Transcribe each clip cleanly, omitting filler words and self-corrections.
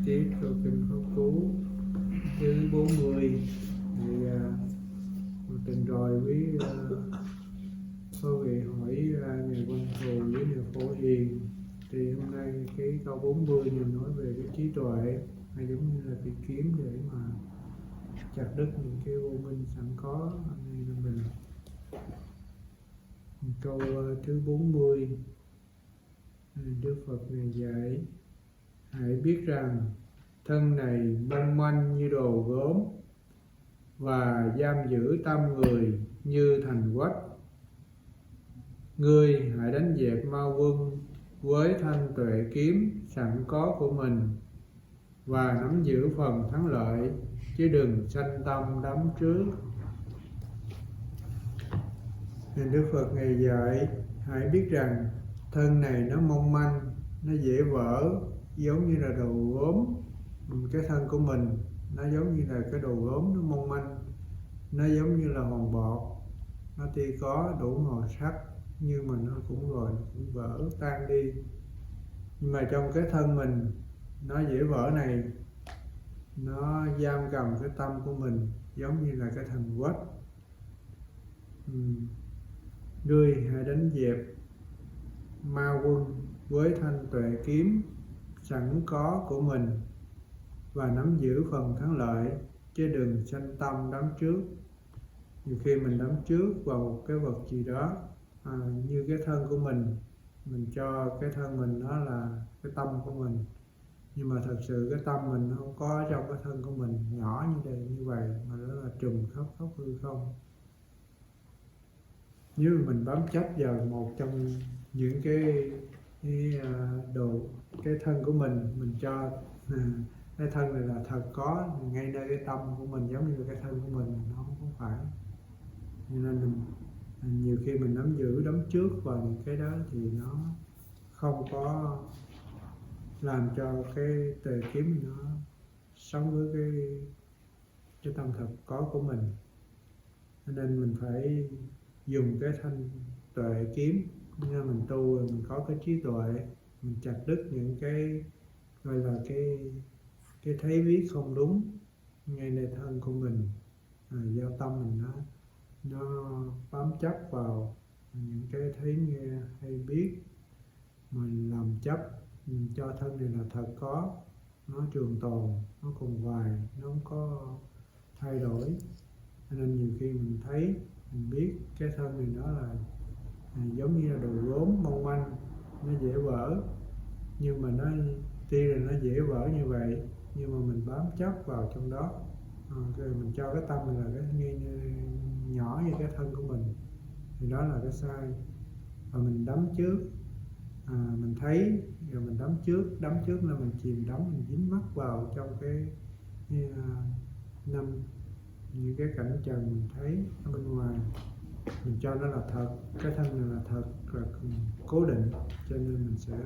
tiếp câu kinh Pháp Cú thứ 40. Thì một tuần rồi quý có vị hỏi Ngài Văn Thù với Ngài Phổ Hiền. Thì hôm nay cái câu 40 mình nói về cái trí tuệ, hay giống như là cái kiếm để mà chặt đứt những cái vô minh sẵn có ngay trong mình. Câu thứ 40, Đức Phật Ngài dạy: hãy biết rằng thân này mong manh như đồ gốm, và giam giữ tâm người như thành quách. Ngươi hãy đánh dẹp ma quân với thanh tuệ kiếm sẵn có của mình, và nắm giữ phần thắng lợi, chứ đừng sanh tâm đắm trước. Nên Đức Phật Ngài dạy hãy biết rằng thân này nó mong manh, nó dễ vỡ, giống như là đồ gốm. Cái thân của mình nó giống như là cái đồ gốm, nó mong manh, nó giống như là hòn bọt. Nó tuy có đủ màu sắc nhưng mà nó cũng rồi cũng vỡ tan đi. Nhưng mà trong cái thân mình nó dễ vỡ này, nó giam cầm cái tâm của mình giống như là cái thành quách. Ngươi hãy đánh dẹp ma quân với thanh tuệ kiếm sẵn có của mình, và nắm giữ phần thắng lợi, chứ đừng sanh tâm đắm trước. Nhiều khi mình đắm trước vào một cái vật gì đó, như cái thân của mình cho cái thân mình nó là cái tâm của mình, nhưng mà thật sự cái tâm mình nó không có trong cái thân của mình, nhỏ như vậy mà nó là trùm khắp hư không. Nếu mình bám chấp vào một trong những cái đồ, cái thân của mình cho cái thân này là thật có ngay nơi cái tâm của mình, giống như cái thân của mình, nó không phải. Cho nên mình nhiều khi mình nắm giữ đắm trước vào những cái đó thì nó không có làm cho cái tuệ kiếm nó sống với cái tâm thật có của mình. Cho nên mình phải dùng cái thanh tuệ kiếm, như mình tu rồi mình có cái trí tuệ, mình chặt đứt những cái gọi là cái thấy biết không đúng ngay nơi thân của mình, do tâm mình nó bám chấp vào những cái thấy nghe hay biết, mình làm chấp cho thân này là thật có, nó trường tồn, nó còn hoài, nó không có thay đổi. Cho nên nhiều khi mình thấy, mình biết cái thân này nó là giống như là đồ gốm mong manh, nó dễ vỡ, nhưng mà nó tuy là nó dễ vỡ như vậy, nhưng mà mình bám chấp vào trong đó, rồi mình cho cái tâm này là cái nhỏ như cái thân của mình, thì đó là cái sai. Và mình đắm trước, mình thấy rồi mình đắm trước là mình chìm đắm, mình dính mắc vào trong cái những cái cảnh trần mình thấy ở bên ngoài, mình cho nó là thật, cái thân này là thật, là cố định, cho nên mình sẽ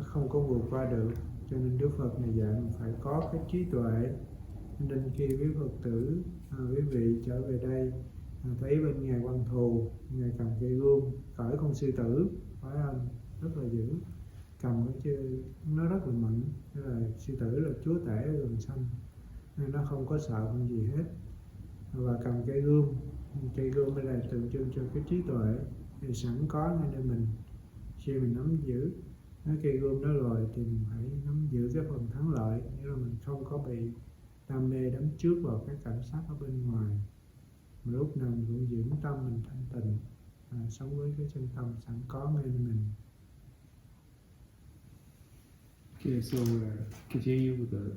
không có vượt qua được. Cho nên Đức Phật này dạy mình phải có cái trí tuệ. Nên khi quý Phật tử, quý vị trở về đây, thấy bên Ngài Văn Thù, Ngài cầm cây gươm cởi con sư tử, phải không? Rất là dữ, cầm nó rất là mạnh. Thế là sư tử là chúa tể ở rừng xanh, nên nó không có sợ con gì hết. Và cầm cây gươm đây là tượng trưng cho cái trí tuệ thì sẵn có ngay nơi mình. Khi mình nắm giữ cái cây gươm đó rồi thì mình phải nắm giữ cái phần thắng lợi, nghĩa là mình không có bị đam mê đắm trước vào cái cảnh sắc ở bên ngoài, mà lúc nào mình cũng giữ tâm mình thanh tịnh, sống với cái chân tâm sẵn có ngay nơi mình. Okay, so continue with the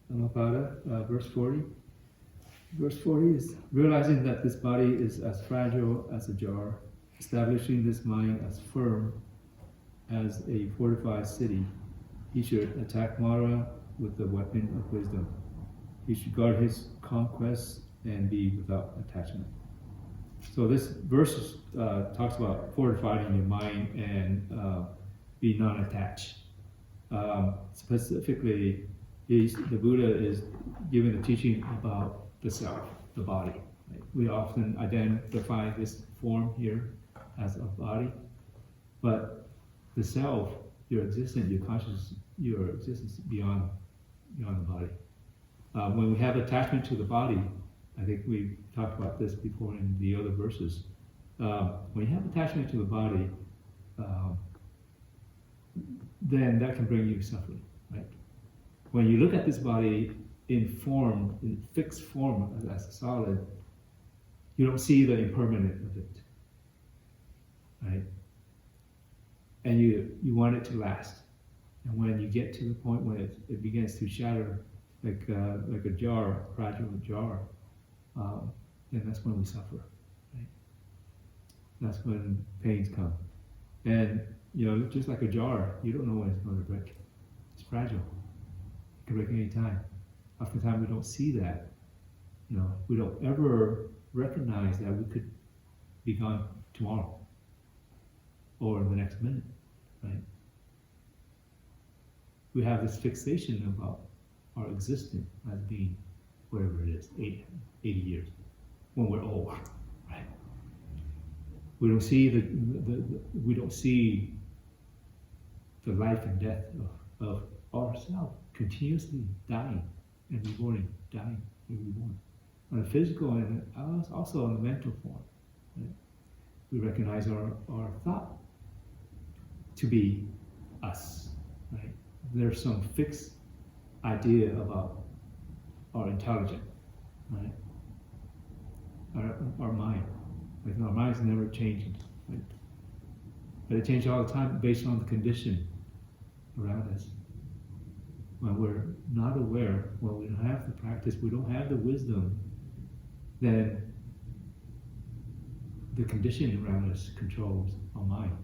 Dhammapada, verse 40. Verse 40 is realizing that this body is as fragile as a jar, establishing this mind as firm as a fortified city. He should attack Mara with the weapon of wisdom. He should guard his conquests and be without attachment. So this verse talks about fortifying your mind and be non-attached. Specifically, the Buddha is giving the teaching about the self, the body. Right? We often identify this form here as a body, but the self, your existence, your consciousness, your existence beyond beyond the body. When we have attachment to the body, I think we talked about this before in the other verses. When you have attachment to the body, then that can bring you suffering, right? When you look at this body in form, in fixed form as a solid, you don't see the impermanence of it, right? And you want it to last. And when you get to the point when it begins to shatter like a jar, fragile jar, then that's when we suffer, right? That's when pains come. And just like a jar, you don't know when it's going to break. It's fragile. It can break any time. Oftentimes we don't see that. We don't ever recognize that we could be gone tomorrow or the next minute, right? We have this fixation about our existence as being whatever it is, 80 years, when we're old, right? We don't see we don't see the life and death of ourselves continuously dying and reborn, dying and reborn. On a physical and also on the mental form, right? We recognize our thought to be us, right? There's some fixed idea about our intelligence, right? Our mind. Like our mind's never changing, right? But it changes all the time based on the condition around us. When we're not aware, when we don't have the practice, we don't have the wisdom, then the condition around us controls our mind.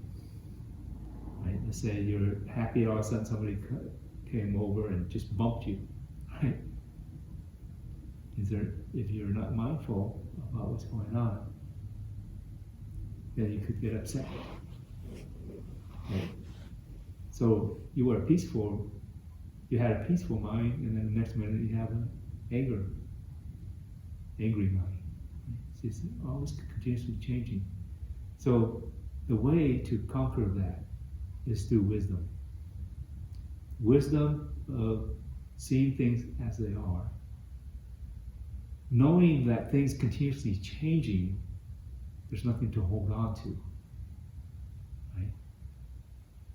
Right? Let's say you're happy, all of a sudden somebody came over and just bumped you, right? If you're not mindful about what's going on, then you could get upset. Right? So you had a peaceful mind, and then the next minute you have an angry mind. It's always continuously changing. So the way to conquer that is through wisdom. Wisdom of seeing things as they are. Knowing that things continuously changing, there's nothing to hold on to. Right?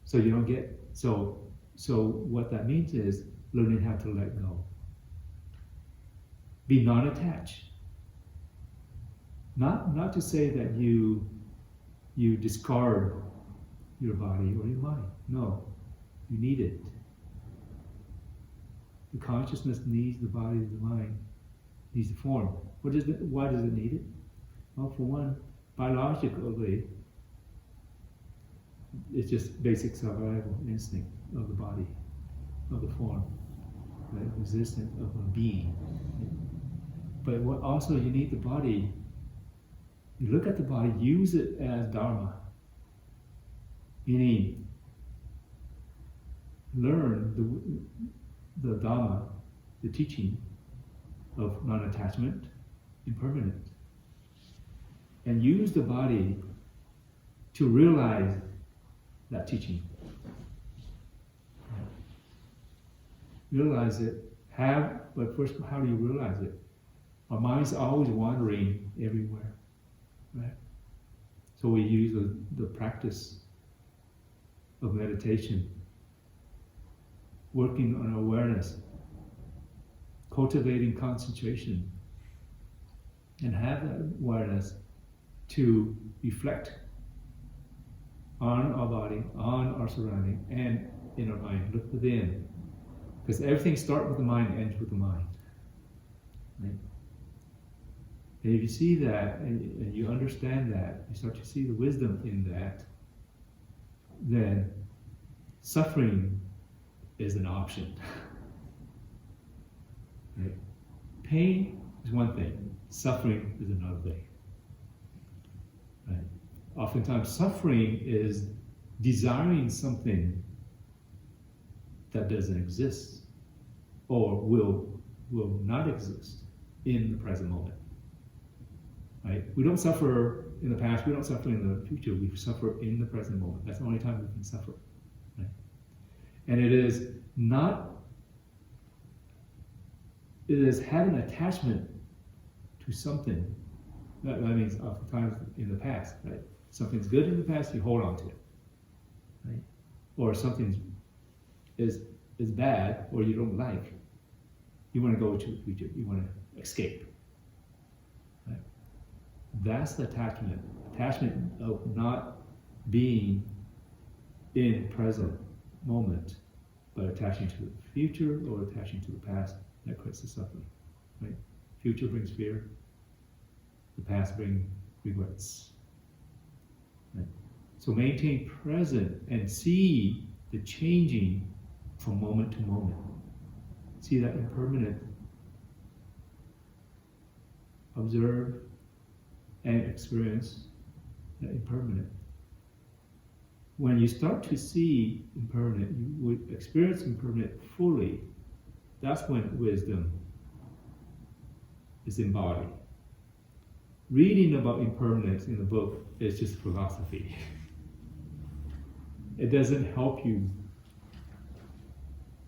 So you don't get so what that means is learning how to let go. Be non-attached. Not to say that you discard your body or your mind. No, you need it. The consciousness needs the body, the mind, needs the form. Why does it need it? Well, for one, biologically, it's just basic survival instinct of the body, of the form, right? Existence of a being. But what also you need the body. You look at the body, use it as Dharma. Meaning, learn the Dhamma, the teaching of non-attachment, impermanence, and use the body to realize that teaching. Realize it. But first, how do you realize it? Our mind's always wandering everywhere, right? So we use the practice of meditation, working on awareness, cultivating concentration, and have that awareness to reflect on our body, on our surrounding, and in our mind. Look within. Because everything starts with the mind and ends with the mind. Right? And if you see that, and you understand that, you start to see the wisdom in that, then suffering is an option. Right? Pain is one thing, suffering is another thing. Right? Oftentimes suffering is desiring something that doesn't exist or will not exist in the present moment. Right? We don't suffer in the past, we don't suffer in the future, we suffer in the present moment. That's the only time we can suffer. Right? And it is not it is having attachment to something. That means oftentimes in the past, right? Something's good in the past, you hold on to it, right? Or something is bad or you don't like, you want to go to the future, you want to escape, right? That's the attachment of not being in present moment, but attaching to the future or attaching to the past. That creates the suffering, right? Future brings fear, the past brings regrets, right? So maintain present and see the changing from moment to moment. See that impermanent. Observe and experience that impermanent. When you start to see impermanent, you would experience impermanent fully. That's when wisdom is embodied. Reading about impermanence in the book is just philosophy. It doesn't help you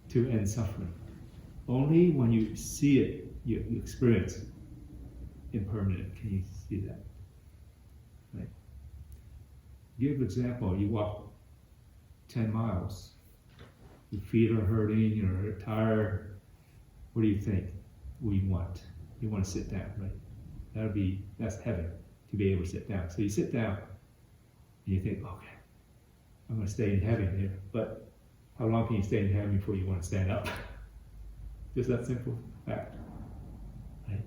to end suffering. Only when you see it, you experience impermanent. Can you see that? Right? Give an example. You walk 10 miles. Your feet are hurting, you're tired. What do you think? What do you want? You want to sit down, right? That's heaven, to be able to sit down. So you sit down and you think, okay, I'm going to stay in heaven here. But how long can you stay in heaven before you want to stand up? Just that simple fact, right?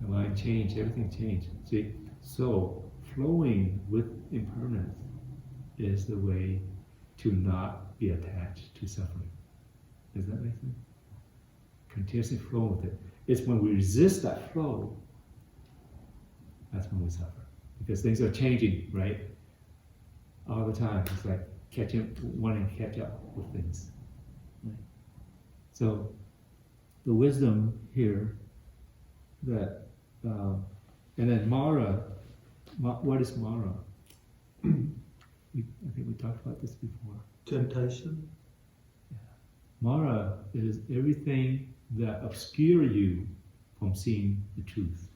The mind changed, everything changed. See, so flowing with impermanence is the way to not be attached to suffering. Does that make sense? Continuously flow with it. It's when we resist that flow, that's when we suffer. Because things are changing, right? All the time. It's like wanting to catch up with things. Right? So, the wisdom here that, and then Mara, what is Mara? I think we talked about this before. Temptation. Yeah. Mara is everything that obscure you from seeing the truth.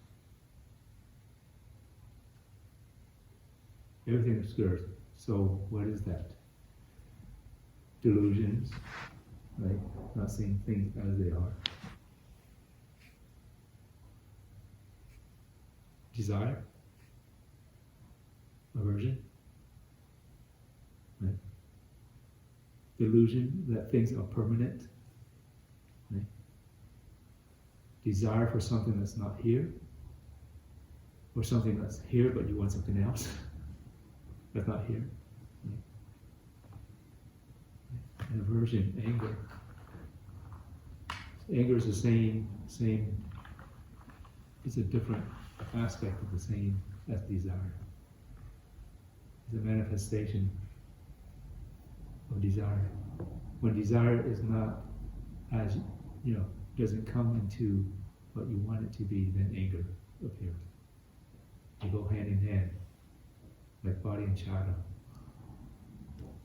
Everything obscures. So what is that? Delusions, right? Not seeing things as they are. Desire, aversion, right? Delusion that things are permanent, right? Desire for something that's not here, or something that's here but you want something else that's not here. Right? And aversion, anger. Anger is the same. It's a different aspect of the same as desire. It's a manifestation of desire. When desire is not as, doesn't come into what you want it to be, then anger appears. They go hand in hand, like body and shadow.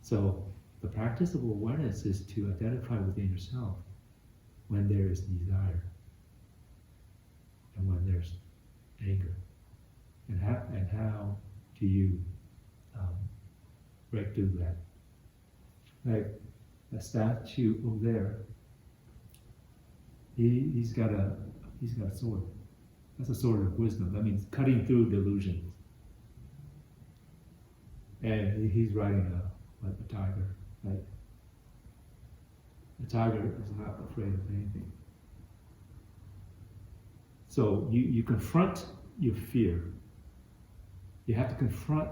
So the practice of awareness is to identify within yourself when there is desire and when there's anger, and how do you break through that? Like a statue over there, he's got a sword. That's a sword of wisdom. That means cutting through delusions. And he's riding a tiger, right? The tiger is not afraid of anything. So you confront your fear. You have to confront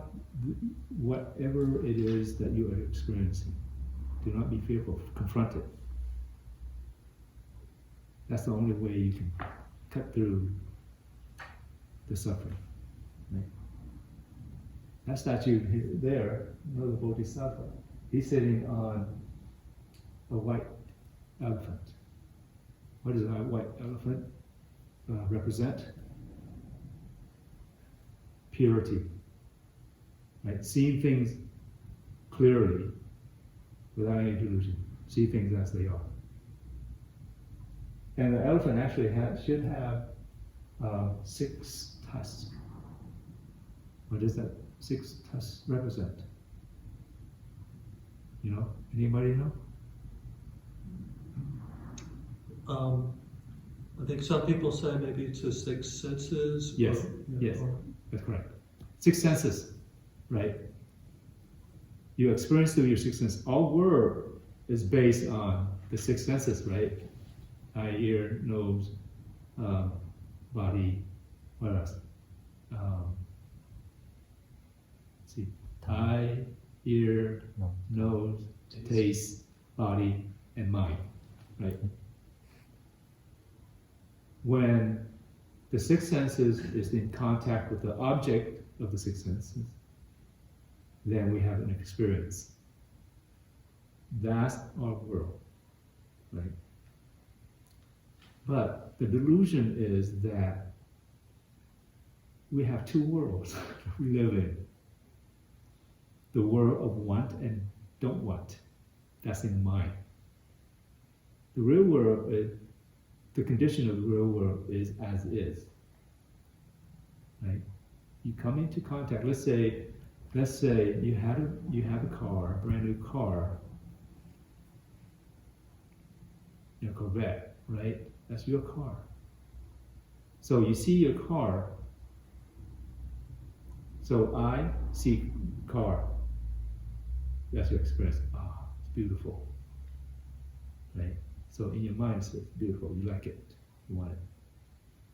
whatever it is that you are experiencing. Do not be fearful. Confront it. That's the only way you can cut through the suffering. Right? That statue there, another Bodhisattva, he's sitting on a white elephant. What does a white elephant represent? Purity. Right? Seeing things clearly without any delusion. See things as they are. And the elephant actually should have 6 tusks. What does that 6 tusks represent? You know? Anybody know? I think some people say maybe it's the 6 senses. Yes, yes, that's correct. 6 senses, right? You experience through your 6 senses. All world is based on the 6 senses, right? Eye, ear, nose, body, what else? Let's see, eye, ear, nose, taste, body, and mind, right? When the 6 senses is in contact with the object of the 6 senses, then we have an experience. That's our world, right? But the delusion is that we have 2 worlds we live in. The world of want and don't want. That's in the mind. The real world is, the condition of the real world is as is. Right? You come into contact, let's say you have a car, a brand new car, your Corvette, right? That's your car. So you see your car. So I see car. That's your experience. Ah, it's beautiful. Right? So in your mind it's beautiful, you like it, you want it.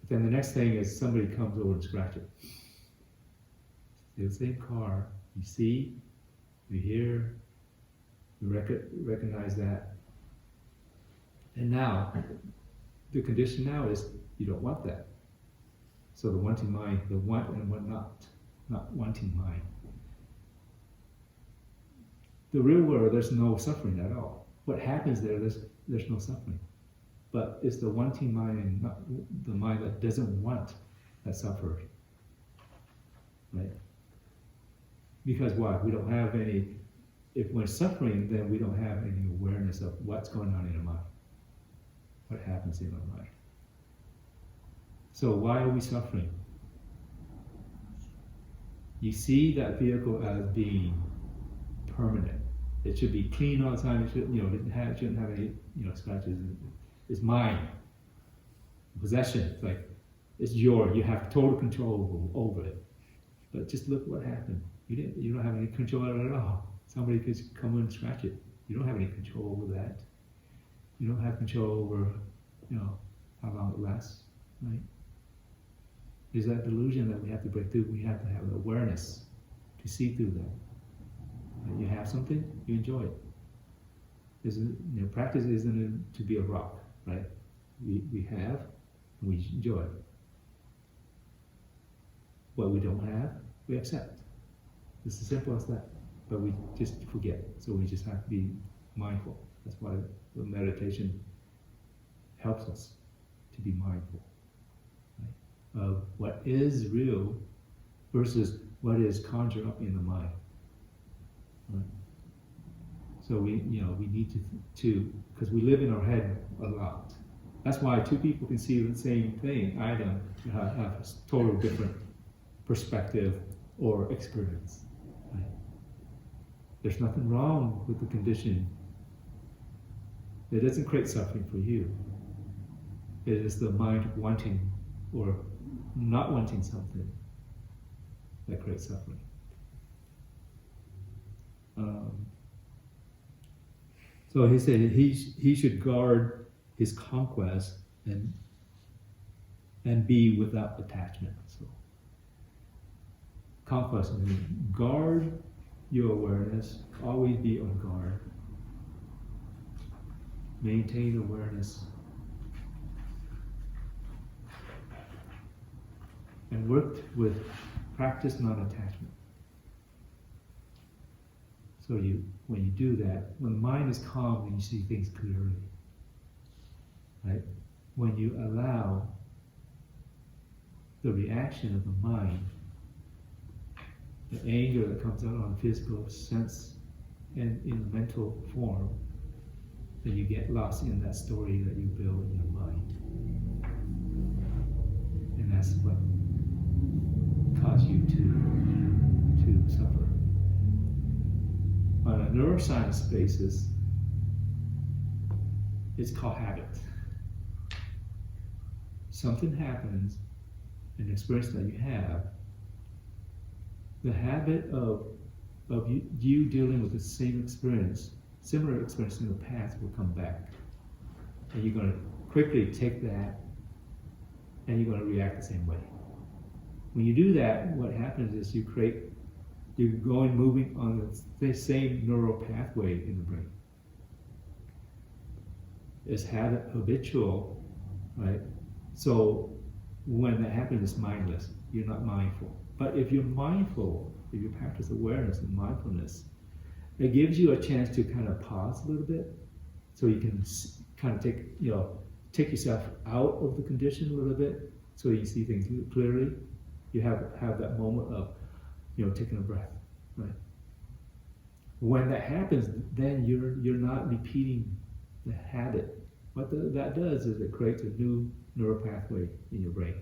But then the next thing is somebody comes over and scratches it. It's the same car, you see, you hear, you recognize that. And now, the condition now is you don't want that. So the wanting mind, the want and what not wanting mind. The real world, there's no suffering at all. What happens there's no suffering. But it's the wanting mind and not the mind that doesn't want that suffers. Right? Because why? We don't have any, if we're suffering, then we don't have any awareness of what's going on in our mind. What happens in our mind. So why are we suffering? You see that vehicle as being permanent. It should be clean all the time. It should, it shouldn't have any, scratches. It's mine. Possession. It's like it's yours. You have total control over it. But just look what happened. You don't have any control over it at all. Somebody could come and scratch it. You don't have any control over that. You don't have control over, how long it lasts, right? There's that delusion that we have to break through. We have to have the awareness to see through that. You have something, you enjoy it. Practice isn't to be a rock, right? We have, and we enjoy it. What we don't have, we accept. It's as simple as that. But we just forget. So we just have to be mindful. That's why the meditation helps us to be mindful, right? Of what is real versus what is conjured up in the mind. Right? So we need to, because we live in our head a lot. That's why 2 people can see the same thing, item, have a totally different perspective or experience. Right? There's nothing wrong with the condition. It doesn't create suffering for you. It is the mind wanting or not wanting something that creates suffering. So he said he should guard his conquest and be without attachment. So conquest means guard your awareness, always be on guard. Maintain awareness. And work with practice non-attachment. So when you do that, when the mind is calm, then you see things clearly. Right? When you allow the reaction of the mind, the anger that comes out on physical sense and in mental form, then you get lost in that story that you build in your mind. And that's what causes you to suffer. On a neuroscience basis, it's called habit. Something happens, an experience that you have, the habit of you dealing with the same experience, similar experience in the past will come back. And you're going to quickly take that and you're going to react the same way. When you do that, what happens is you're moving on the same neural pathway in the brain. It's habitual, right? So when that happens, it's mindless. You're not mindful. But if you're mindful, if you practice awareness and mindfulness, it gives you a chance to kind of pause a little bit, so you can kind of take yourself out of the condition a little bit, so you see things clearly. You have that moment of, taking a breath, right? When that happens, then you're not repeating the habit. What that does is it creates a new neural pathway in your brain.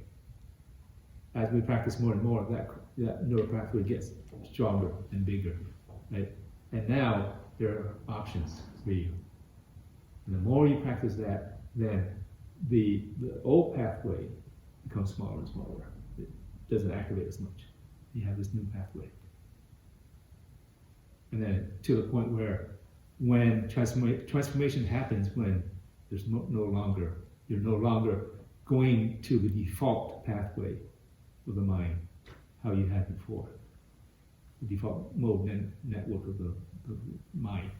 As we practice more and more, that neural pathway gets stronger and bigger, right? And now there are options for you. And the more you practice that, then the old pathway becomes smaller and smaller. It doesn't activate as much. You have this new pathway. And then to the point where when transformation happens, when there's you're no longer going to the default pathway of the mind, how you had before. The default mode network of the mind.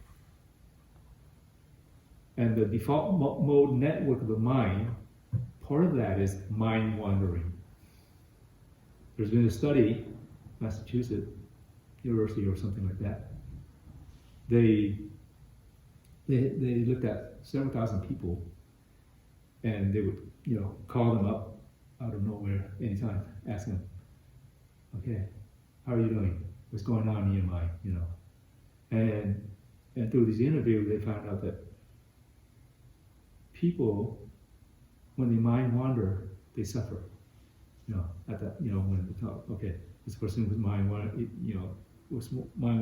And the default mode network of the mind, part of that is mind wandering. There's been a study, Massachusetts University or something like that. They looked at several thousand people, and they would, call them up out of nowhere anytime, ask them, okay, how are you doing? What's going on in your mind? And through this interview, they found out that people, when they mind wander, they suffer. When they talk, okay, this person was mind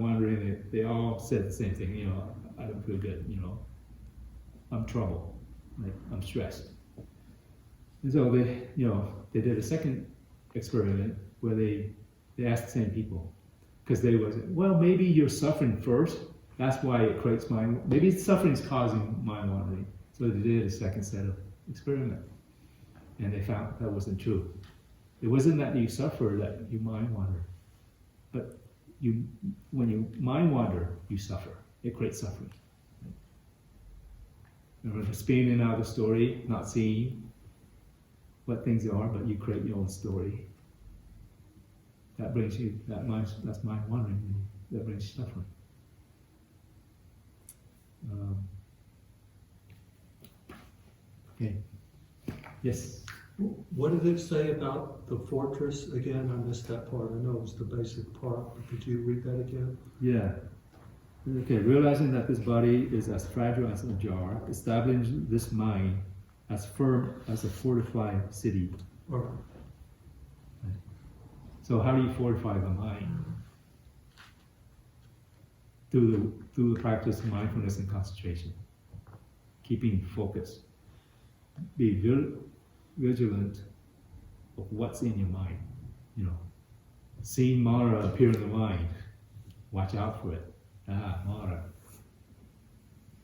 wandering, they all said the same thing. I don't feel good. I'm troubled. Like, I'm stressed. And so they did a second experiment where they asked the same people, because they was, well, maybe you're suffering first. That's why it creates mind. Maybe suffering is causing mind wandering. So they did a second set of experiment, and they found that wasn't true. It wasn't that you suffer that you mind wander, but when you mind wander, you suffer. It creates suffering. Remember, spinning in and out of the story, not seeing what things are, but you create your own story. That brings you that's mind wandering. That brings you suffering. Okay. Yes. What did it say about the fortress again? I missed that part. I know it was the basic part, but could you read that again? Yeah. Okay, realizing that this body is as fragile as a jar, establishing this mind as firm as a fortified city. All right. Right. So how do you fortify the mind? Through the practice of mindfulness and concentration. Keeping focus. Be vigilant of what's in your mind. Seeing Mara appear in the mind, watch out for it. Mara.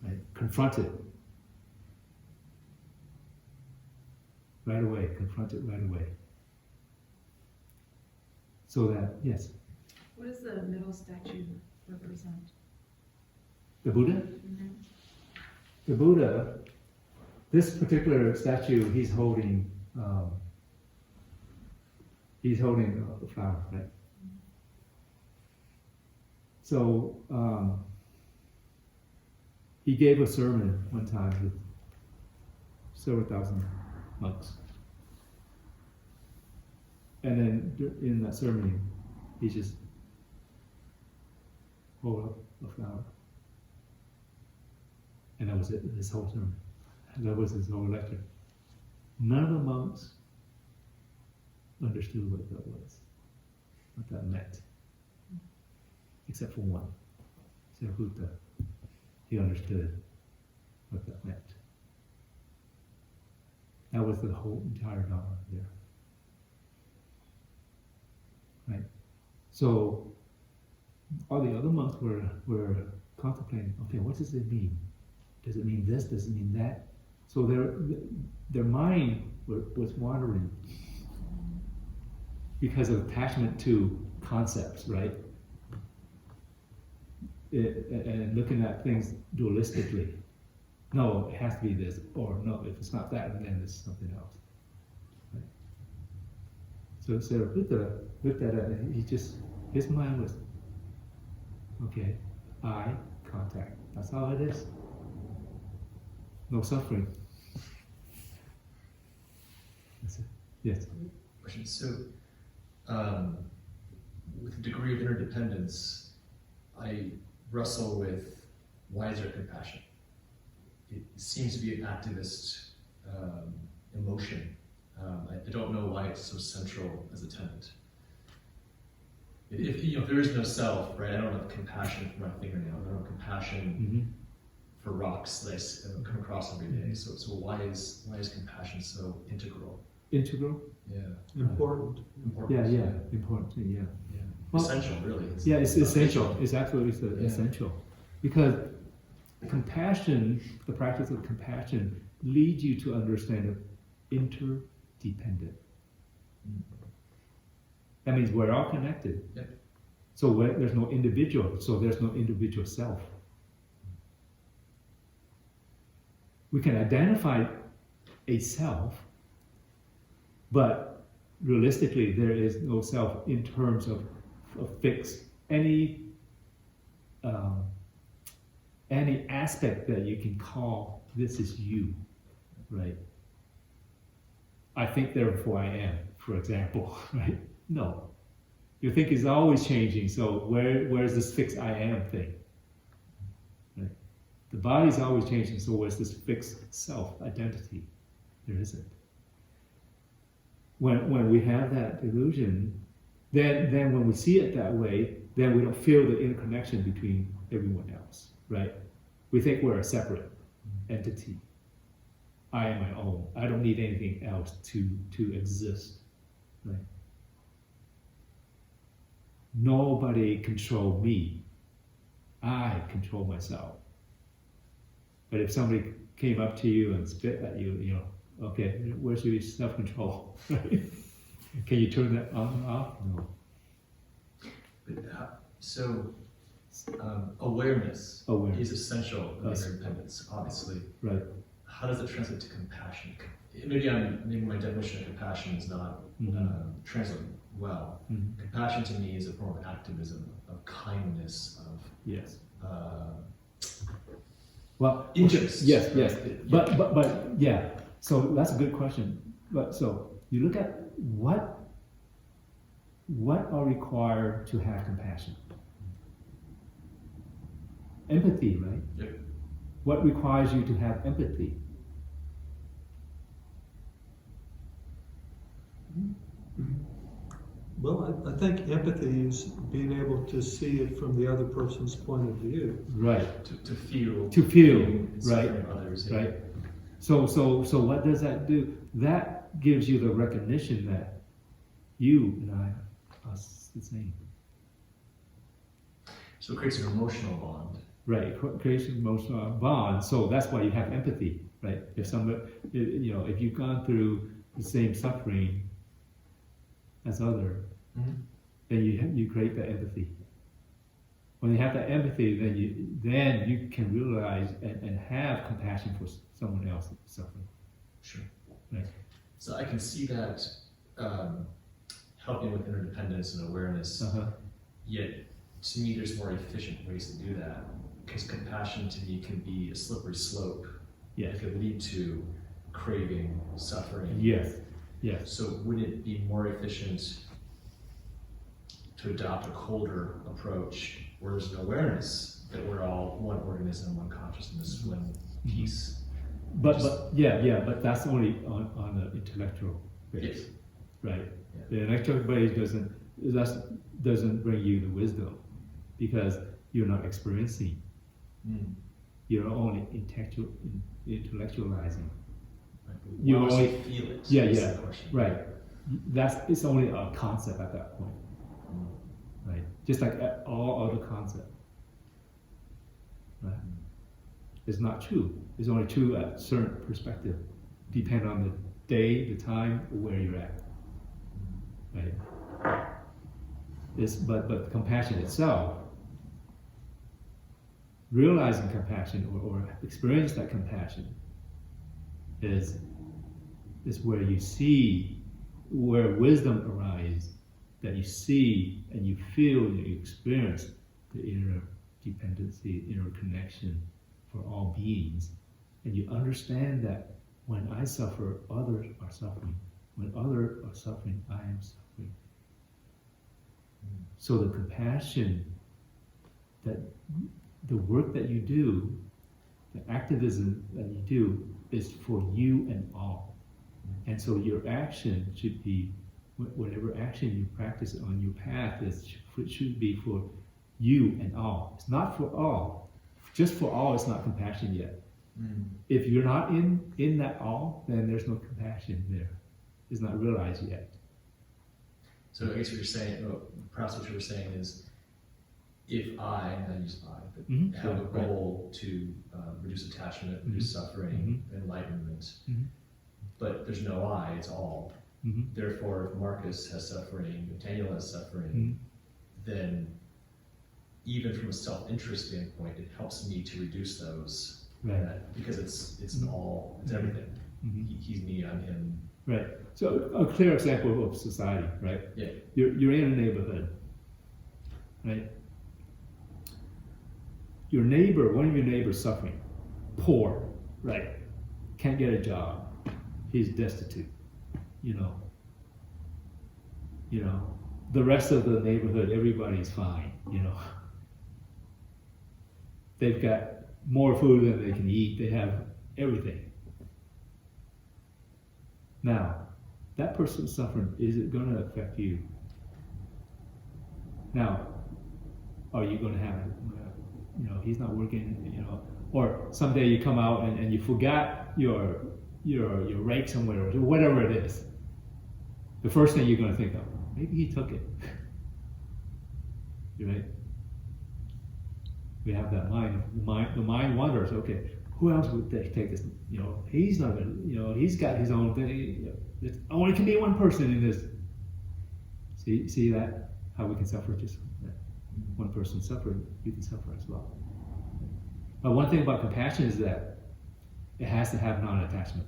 Right? Confront it. Right away. Confront it right away. So that, yes. What does the middle statue represent? The Buddha? Mm-hmm. The Buddha, this particular statue, he's holding a flower, right? So he gave a sermon one time with several thousand monks. And then in that sermon, he just hold up a flower. And that was it, this whole sermon. That was his whole lecture. None of the monks understood what that was, what that meant. Except for one, Sarvabhuta. He understood what that meant. That was the whole entire Dharma there. Right? So all the other monks were contemplating, okay, what does it mean? Does it mean this? Does it mean that? So their mind was wandering because of attachment to concepts, right? And looking at things dualistically. No, it has to be this, or no, if it's not that, then it's something else. Right? So Sarvabhuta looked at it, and his mind was, okay, eye contact. That's all it is. No suffering. That's it. Yes. Question. So, with a degree of interdependence, I wrestle with why is there compassion? It seems to be an activist emotion. I don't know why it's so central as a tenet. If there is no self, right? I don't have compassion for my fingernail. I don't have compassion for rocks that I come across every day. So why is compassion so integral? Integral? Yeah. Important. Important. Yeah, important. Yeah. Yeah. Well, essential, really. It's essential. It's absolutely Yeah. essential. Because compassion, the practice of compassion, leads you to understand interdependent. That means we're all connected. Yep. So there's no individual, so there's no individual self. We can identify a self, but realistically there is no self in terms of fixed any aspect that you can call this is you, right? I think therefore I am, for example, right? No. Your thinking is always changing, so where's this fixed I am thing? Right? The body's always changing, so where's this fixed self identity? There isn't. When we have that illusion, then when we see it that way, then we don't feel the interconnection between everyone else, right? We think we're a separate entity. I am my own. I don't need anything else to exist, right? Nobody control me. I control myself. But if somebody came up to you and spit at you, okay, where's your self-control? Can you turn that on and off? No. But, awareness is essential in interdependence, obviously. Right. How does it translate to compassion? Maybe my definition of compassion is not translating well. Compassion to me is a form of activism, of kindness, of yes. interest. Yes. But yeah. So that's a good question. But so you look at what are required to have compassion? Empathy, right? Yep. What requires you to have empathy? Well, I think empathy is being able to see it from the other person's point of view. Right. To feel. To feel, and right? suffering of others. Right. So what does that do? That gives you the recognition that you and I are the same. So it creates an emotional bond. Right, creates an emotional bond. So that's why you have empathy, right? If somebody, if you've gone through the same suffering as other, then you create that empathy. When you have that empathy, then you can realize and have compassion for someone else suffering. Sure. Right. So I can see that helping with interdependence and awareness. Yet, to me, there's more efficient ways to do that. Because compassion to me can be a slippery slope. Yes. It could lead to craving, suffering. Yes. So would it be more efficient to adopt a colder approach where there's an awareness that we're all one organism, one consciousness, when peace. But but that's only on the intellectual base, Yes. right? Yeah. The intellectual base doesn't bring you the wisdom, because you're not experiencing. You're only intellectualizing. Right. You Why only must we feel it? yeah, That's yeah, the question. right. It's only a concept at that point, right? Just like all other concepts, right? It's not true. It's only true at a certain perspective, depending on the day, the time, where you're at, right? But compassion itself, realizing compassion or experience that compassion is where you see, where wisdom arises, that you see and you feel and you experience the inner dependency, inner connection for all beings. And you understand that when I suffer, others are suffering. When others are suffering, I am suffering. So the compassion, that the work that you do, the activism that you do, is for you and all. And so your action should be, whatever action you practice on your path, it should be for you and all. It's not for all. Just for all, it's not compassion yet. If you're not in that all, then there's no compassion there. It's not realized yet. So I guess what you're saying, perhaps what you were saying is, if I use I, but have a goal to reduce attachment, reduce suffering, enlightenment, but there's no I, it's all. Therefore, if Marcus has suffering, if Daniel has suffering, then even from a self-interest standpoint, it helps me to reduce those. Right. Because it's an all, it's everything. He's me, I'm him. Right. So a clear example of society, right? Yeah. You're in a neighborhood, right? Your neighbor, one of your neighbors suffering, poor, right? Can't get a job. He's destitute, you know. The rest of the neighborhood, everybody's fine, you know. They've got more food than they can eat. They have everything. Now, that person suffering, is it going to affect you? Now, are you going to have, he's not working, or someday you come out and you forgot your rake somewhere, or whatever it is. The first thing you're going to think of, maybe he took it. Right? We have that mind. The mind wonders, okay, who else would take this? He's not going to, he's got his own thing. It only can be one person in this. See that? How we can suffer just that. One person suffering, you can suffer as well. But one thing about compassion is that it has to have non-attachment.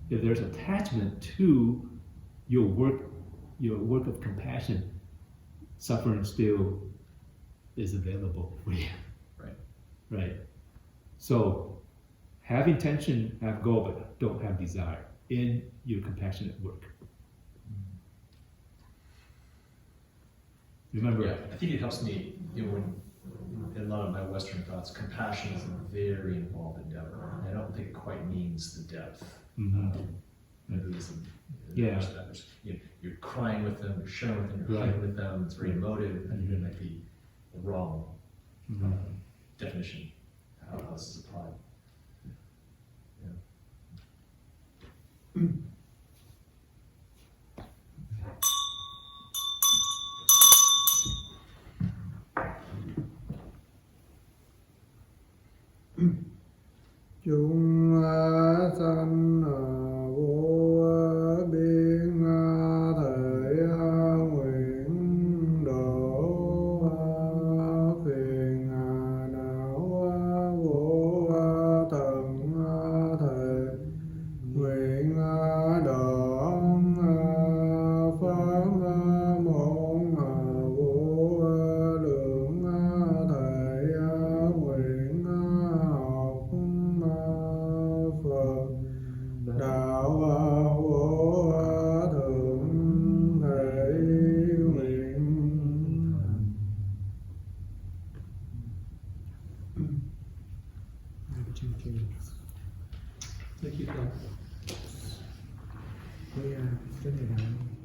If there's attachment to your work of compassion, suffering still is available for you. Right. So have intention, have goal, but don't have desire in your compassionate work. Remember? Yeah, I think it helps me, when in a lot of my Western thoughts, compassion is a very involved endeavor. And I don't think it quite means the depth. You're crying with them, you're sharing with them, you're hugging with them, it's very emotive, and it might be the wrong definition how this is applied. Chúng sanh vô biên thể nguyện độ phiền não vô tận thể nguyện đoạn pháp môn vô lượng thể nguyện học Phật đạo vô thượng thể nguyện. Thank you. Thank you, Thay. Cái này là